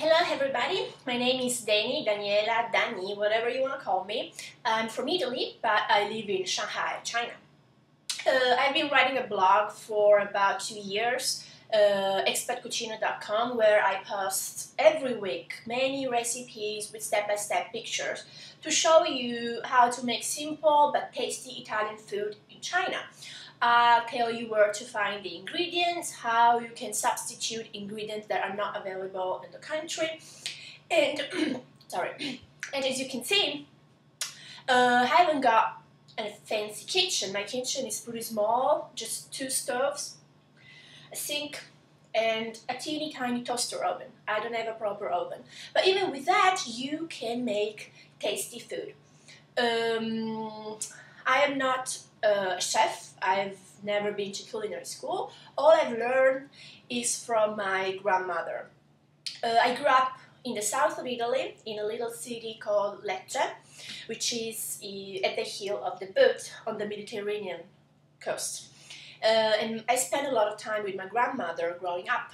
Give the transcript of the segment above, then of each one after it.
Hello everybody, my name is Daniela, Dani, whatever you want to call me. I'm from Italy, but I live in Shanghai, China. I've been writing a blog for about 2 years, Expatcucina.com, where I post every week many recipes with step-by-step pictures to show you how to make simple but tasty Italian food in China. I'll tell you where to find the ingredients, how you can substitute ingredients that are not available in the country, and and as you can see, I haven't got a fancy kitchen. My kitchen is pretty small, just 2 stoves, a sink, and a teeny tiny toaster oven. I don't have a proper oven, but even with that, you can make tasty food. I am not a chef. I've never been to culinary school. All I've learned is from my grandmother. I grew up in the south of Italy, in a little city called Lecce, which is at the heel of the boot on the Mediterranean coast. And I spent a lot of time with my grandmother growing up.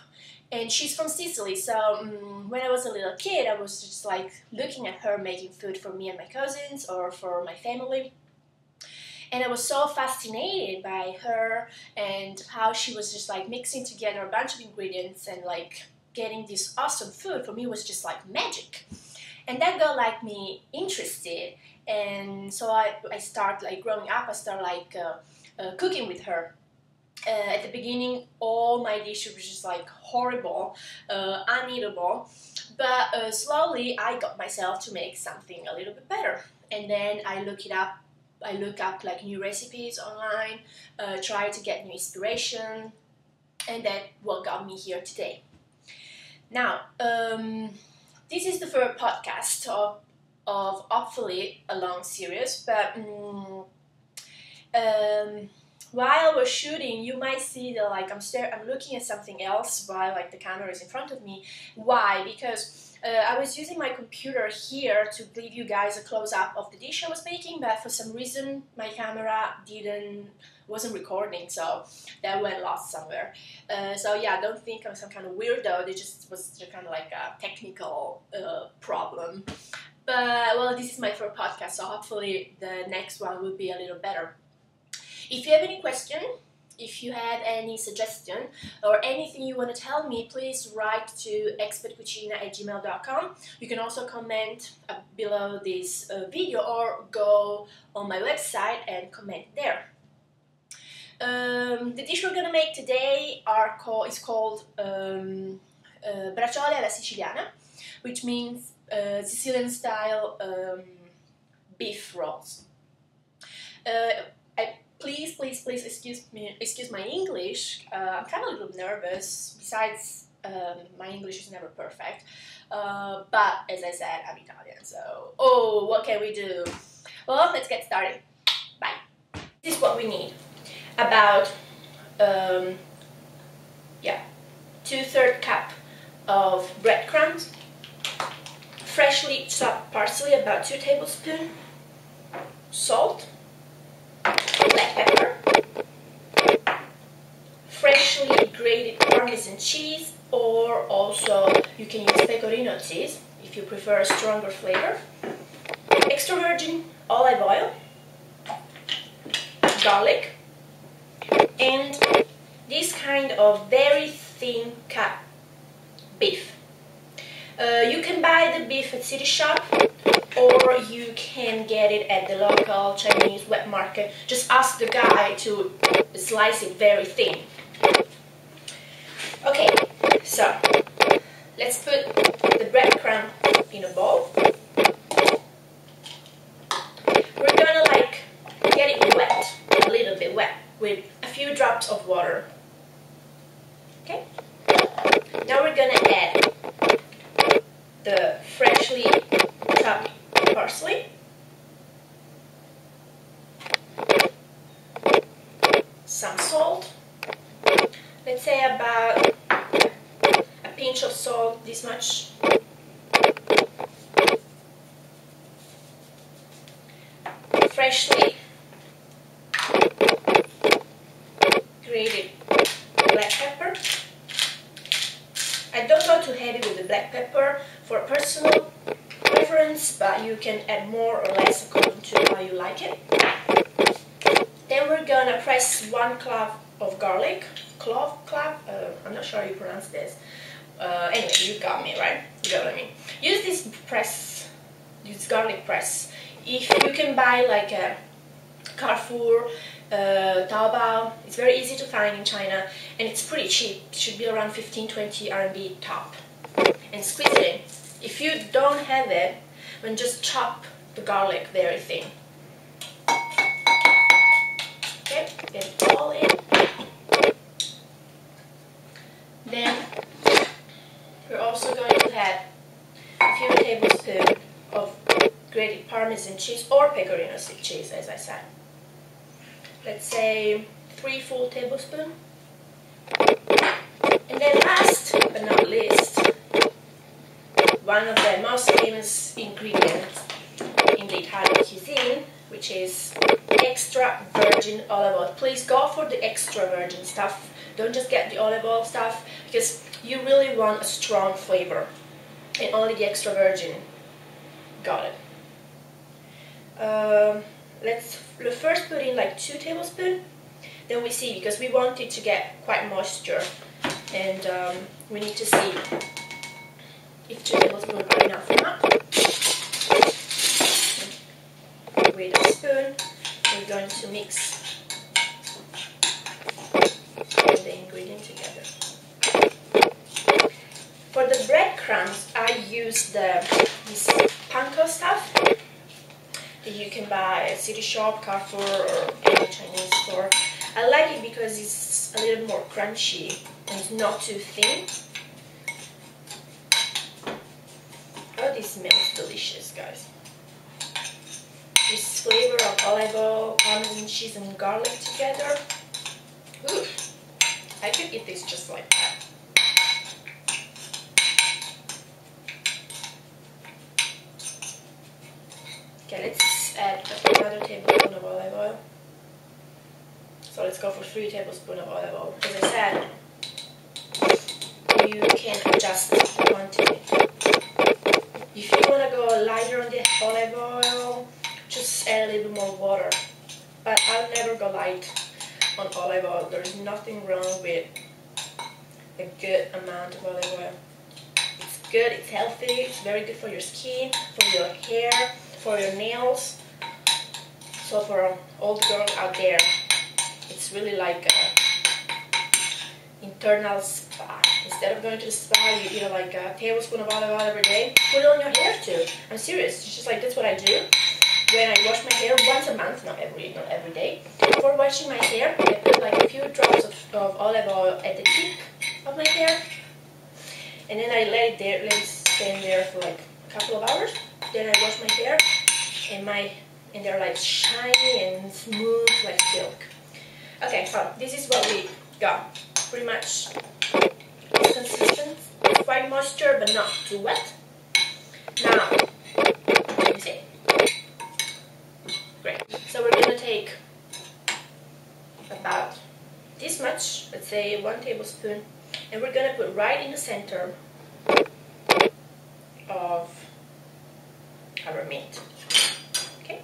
And she's from Sicily, so when I was a little kid, I was just like looking at her making food for me and my cousins or for my family. And I was so fascinated by her and how she was just like mixing together a bunch of ingredients and like getting this awesome food. For me, it was just like magic. And that got like me interested. And so I started like growing up, I started like cooking with her. At the beginning, all my dishes were just like horrible, uneatable. But slowly, I got myself to make something a little bit better. And then I look up like new recipes online, try to get new inspiration, and that's what got me here today. Now, this is the first podcast of hopefully a long series, but while we're shooting, you might see that like I'm looking at something else while like the camera is in front of me. Why? Because I was using my computer here to give you guys a close-up of the dish I was making, but for some reason my camera wasn't recording, so that went lost somewhere. So yeah, don't think I'm some kind of weirdo. It just was kind of like a technical problem. But well, this is my first podcast, so hopefully the next one will be a little better. If you have any question, if you have any suggestion or anything you want to tell me, please write to expatcucina@gmail.com. You can also comment below this video or go on my website and comment there. The dish we're going to make today is called braciole alla siciliana, which means Sicilian style beef rolls. Please excuse my English. I'm kind of a little nervous. Besides, my English is never perfect. But as I said, I'm Italian, so what can we do? Well, let's get started. Bye. This is what we need. About 2/3 cup of breadcrumbs, freshly chopped parsley, about 2 tablespoons, salt, black pepper, freshly grated parmesan cheese, or also you can use pecorino cheese if you prefer a stronger flavor, extra virgin olive oil, garlic, and this kind of very thin cut beef. You can buy the beef at City Shop, or you can get it at the local Chinese wet market. Just ask the guy to slice it very thin. Okay, so let's put the breadcrumb in a bowl. We're gonna like get it wet, a little bit wet, with a few drops of water. Okay, now we're gonna add the freshly chopped parsley, some salt, let's say about a pinch of salt, this much, freshly grated black pepper. I don't go too heavy with the black pepper for personal preference, but you can add more or less according to how you like it. Then we're gonna press 1 clove of garlic, clove, I'm not sure how you pronounce this. Anyway, you got me, right? You got what I mean. Use this press, use garlic press. If you can buy like a Carrefour, Taobao, it's very easy to find in China, and it's pretty cheap. It should be around 15-20 RMB top. And squeeze it in. If you don't have it, then just chop the garlic very thin. Okay, get it all in. Then we're also going to add a few tablespoons of grated parmesan cheese or pecorino cheese, as I said. Let's say 3 full tablespoons. And then last but not least, one of the most famous ingredients in the Italian cuisine, which is extra virgin olive oil. Please go for the extra virgin stuff. Don't just get the olive oil stuff, because you really want a strong flavor, and only the extra virgin got it. Let's first put in like 2 tablespoons, then we see, because we want it to get quite moisture, and we need to see if 2 tablespoons are enough or not. With a spoon, we're going to mix all the ingredients together. For the breadcrumbs, I use this panko stuff that you can buy at City Shop, Carrefour, or any Chinese store. I like it because it's a little more crunchy and it's not too thin. Oh, this smells delicious, guys. This flavor of olive oil, parmesan cheese, and garlic together. Ooh, I could eat this just like that. Okay, let's add another tablespoon of olive oil. So let's go for 3 tablespoons of olive oil. As I said, you can adjust the quantity. If you want to go lighter on the olive oil, just add a little bit more water. But I'll never go light on olive oil. There's nothing wrong with a good amount of olive oil. It's good, it's healthy, it's very good for your skin, for your hair, for your nails. So for all the girls out there, it's really like an internal spa. Instead of going to the spa, you eat like a tablespoon of olive oil every day. Put it on your hair too. I'm serious. It's just like, that's what I do. When I wash my hair once a month, not every day. Before washing my hair, I put like a few drops of olive oil at the tip of my hair, and then I let it stand there for like a couple of hours. Then I wash my hair, and they're like shiny and smooth like silk. Okay, so this is what we got. Pretty much consistent, quite moisture but not too wet. Now, let me see. Great. So we're gonna take about this much, let's say 1 tablespoon, and we're gonna put right in the center of our meat. Okay,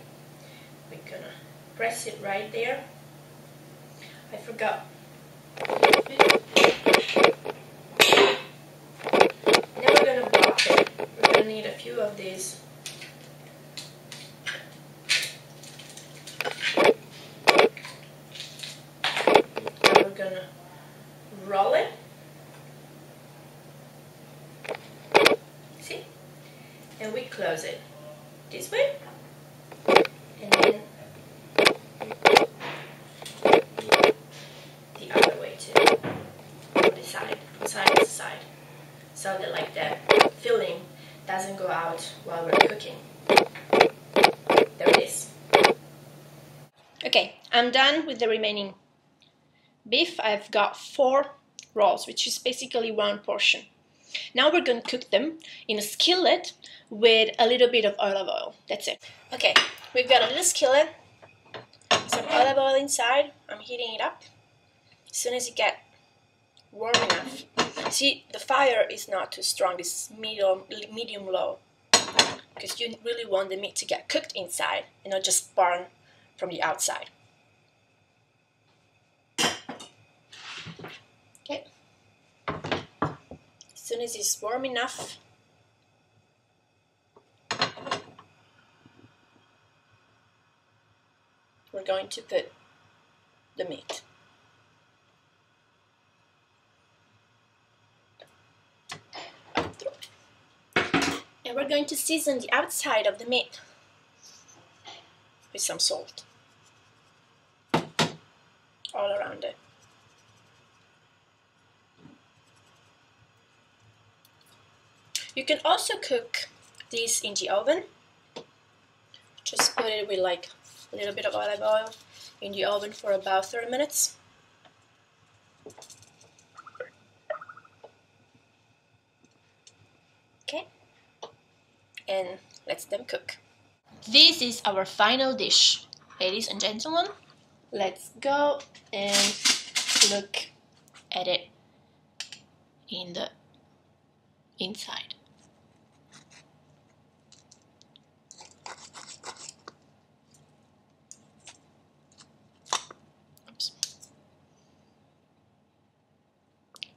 we're gonna press it right there. I forgot. Then we're gonna block it. We're gonna need a few of these. Now we're gonna roll it. See? And we close it this way. And then the other way too. On the side, from side to side. So that like the filling doesn't go out while we're cooking. There it is. Okay, I'm done with the remaining beef. I've got 4 rolls, which is basically 1 portion. Now we're going to cook them in a skillet with a little bit of olive oil. That's it. Okay, we've got a little skillet, some olive oil inside. I'm heating it up. As soon as it gets warm enough. See, the fire is not too strong, it's medium low, because you really want the meat to get cooked inside and not just burn from the outside. Okay. As soon as it's warm enough, we're going to put the meat. And we're going to season the outside of the meat with some salt all around it. You can also cook this in the oven. Just put it with like a little bit of olive oil in the oven for about 30 minutes. Okay, and let them cook. This is our final dish. Ladies and gentlemen, let's go and look at it in the inside. Oops.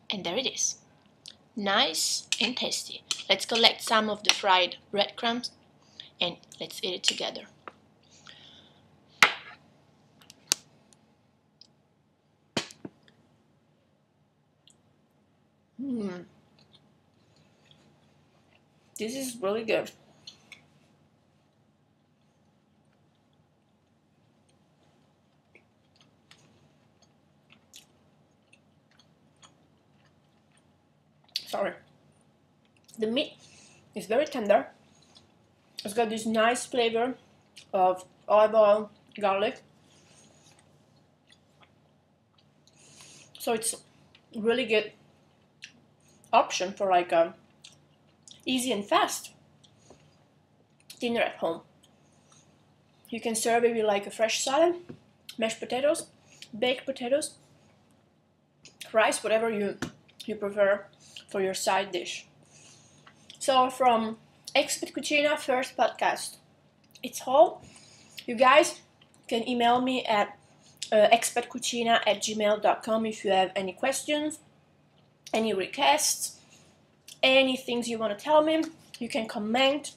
And there it is. Nice and tasty. Let's collect some of the fried breadcrumbs and let's eat it together. This is really good. Sorry. The meat is very tender. It's got this nice flavor of olive oil, garlic. So it's a really good option for like a easy and fast dinner at home. You can serve it with like a fresh salad, mashed potatoes, baked potatoes, rice, whatever you prefer for your side dish. So from Expatcucina first podcast, it's all. You guys can email me at expatcucina@gmail.com if you have any questions, any requests, any things you want to tell me. You can comment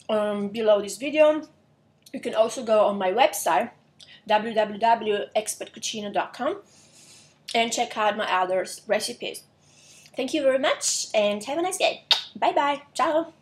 below this video. You can also go on my website www.expatcucina.com and check out my other recipes. Thank you very much and have a nice day. Bye bye. Ciao.